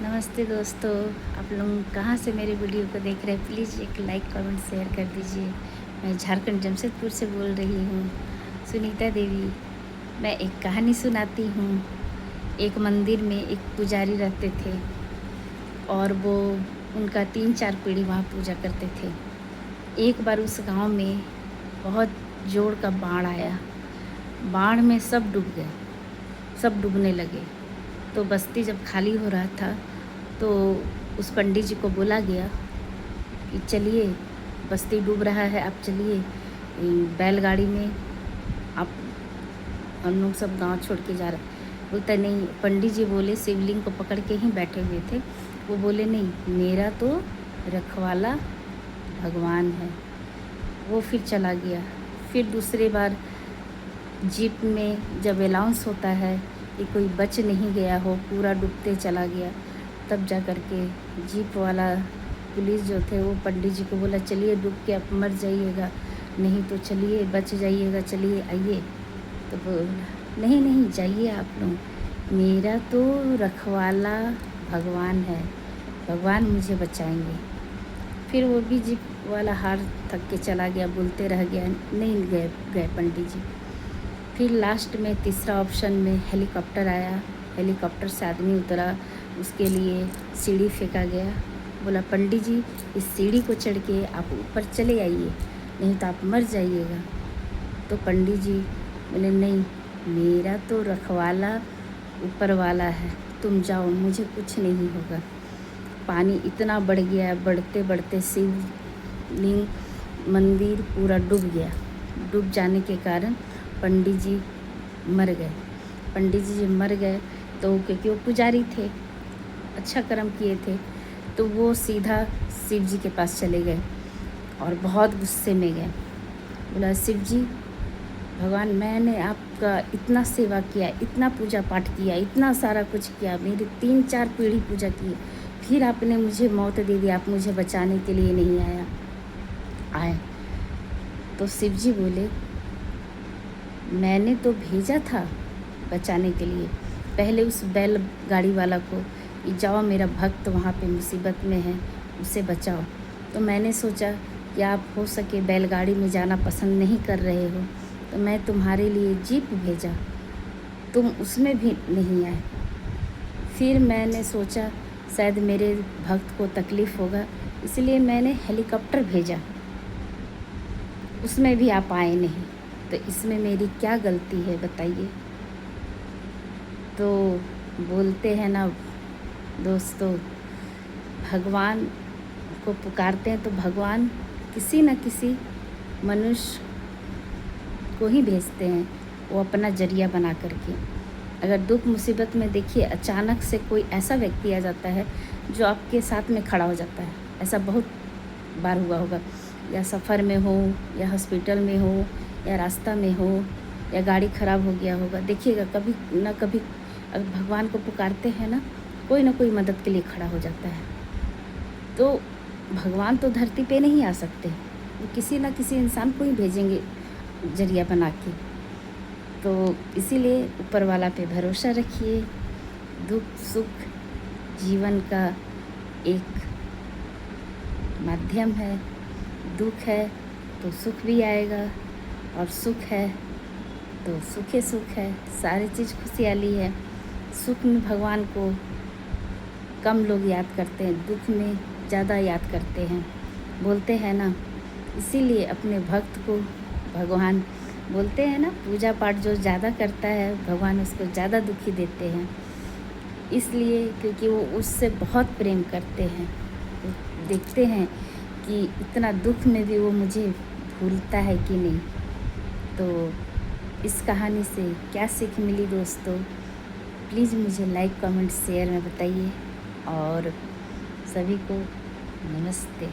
नमस्ते दोस्तों, आप लोग कहाँ से मेरे वीडियो को देख रहे हैं? प्लीज़ एक लाइक कमेंट शेयर कर दीजिए। मैं झारखंड जमशेदपुर से बोल रही हूँ, सुनीता देवी। मैं एक कहानी सुनाती हूँ। एक मंदिर में एक पुजारी रहते थे और वो उनका 3-4 पीढ़ी वहाँ पूजा करते थे। एक बार उस गांव में बहुत जोर का बाढ़ आया। बाढ़ में सब डूब गए, सब डूबने लगे। तो बस्ती जब खाली हो रहा था तो उस पंडित जी को बोला गया कि चलिए, बस्ती डूब रहा है, आप चलिए बैलगाड़ी में। आप हम लोग सब गांव छोड़ के जा रहे। बोलता नहीं। पंडित जी बोले, शिवलिंग को पकड़ के ही बैठे हुए थे। वो बोले नहीं, मेरा तो रखवाला भगवान है। वो फिर चला गया। फिर दूसरी बार जीप में जब अनाउंस होता है कि कोई बच नहीं गया हो, पूरा डूबते चला गया, तब जा कर के जीप वाला पुलिस जो थे वो पंडित जी को बोला, चलिए डूब के आप मर जाइएगा, नहीं तो चलिए बच जाइएगा, चलिए आइए। तो बोला नहीं नहीं, जाइए आप लोग, मेरा तो रखवाला भगवान है, भगवान मुझे बचाएंगे। फिर वो भी जीप वाला हार थक के चला गया, बोलते रह गया, नहीं गए पंडित जी। फिर लास्ट में तीसरा ऑप्शन में हेलीकॉप्टर आया। हेलीकॉप्टर से आदमी उतरा, उसके लिए सीढ़ी फेंका गया। बोला पंडित जी, इस सीढ़ी को चढ़ के आप ऊपर चले आइए, नहीं तो आप मर जाइएगा। तो पंडित जी बोले नहीं, मेरा तो रखवाला ऊपर वाला है, तुम जाओ, मुझे कुछ नहीं होगा। पानी इतना बढ़ गया, बढ़ते बढ़ते शिवलिंग मंदिर पूरा डूब गया। डूब जाने के कारण पंडित जी मर गए। पंडित जी मर गए तो क्योंकि वो पुजारी थे, अच्छा कर्म किए थे, तो वो सीधा शिव जी के पास चले गए और बहुत गुस्से में गए। बोला, शिव जी भगवान, मैंने आपका इतना सेवा किया, इतना पूजा पाठ किया, इतना सारा कुछ किया, मेरी 3-4 पीढ़ी पूजा की, फिर आपने मुझे मौत दे दी, आप मुझे बचाने के लिए नहीं आए। तो शिव जी बोले, मैंने तो भेजा था बचाने के लिए, पहले उस बैलगाड़ी वाला को, कि जाओ, मेरा भक्त वहाँ पे मुसीबत में है, उसे बचाओ। तो मैंने सोचा कि आप हो सके बैलगाड़ी में जाना पसंद नहीं कर रहे हो, तो मैं तुम्हारे लिए जीप भेजा, तुम उसमें भी नहीं आए। फिर मैंने सोचा शायद मेरे भक्त को तकलीफ़ होगा, इसलिए मैंने हेलीकॉप्टर भेजा, उसमें भी आप आए नहीं। तो इसमें मेरी क्या गलती है बताइए? तो बोलते हैं ना दोस्तों, भगवान को पुकारते हैं तो भगवान किसी न किसी मनुष्य को ही भेजते हैं, वो अपना जरिया बना करके। अगर दुख मुसीबत में देखिए, अचानक से कोई ऐसा व्यक्ति आ जाता है जो आपके साथ में खड़ा हो जाता है। ऐसा बहुत बार हुआ होगा, या सफ़र में हो, या हॉस्पिटल में हो, या रास्ता में हो, या गाड़ी ख़राब हो गया होगा। देखिएगा कभी ना कभी अगर भगवान को पुकारते हैं ना, कोई ना कोई मदद के लिए खड़ा हो जाता है। तो भगवान तो धरती पे नहीं आ सकते, वो किसी ना किसी इंसान को ही भेजेंगे जरिया बना के। तो इसीलिए ऊपर वाला पे भरोसा रखिए। दुख सुख जीवन का एक माध्यम है। दुख है तो सुख भी आएगा, और सुख है तो सुखे सुख है, सारी चीज़ खुशहाली है। सुख में भगवान को कम लोग याद करते हैं, दुख में ज़्यादा याद करते हैं, बोलते हैं ना। इसीलिए अपने भक्त को भगवान बोलते हैं ना, पूजा पाठ जो ज़्यादा करता है भगवान उसको ज़्यादा दुखी देते हैं, इसलिए क्योंकि वो उससे बहुत प्रेम करते हैं। वो देखते हैं कि इतना दुख में भी वो मुझे भूलता है कि नहीं। तो इस कहानी से क्या सीख मिली दोस्तों? प्लीज़ मुझे लाइक कमेंट शेयर में बताइए, और सभी को नमस्ते।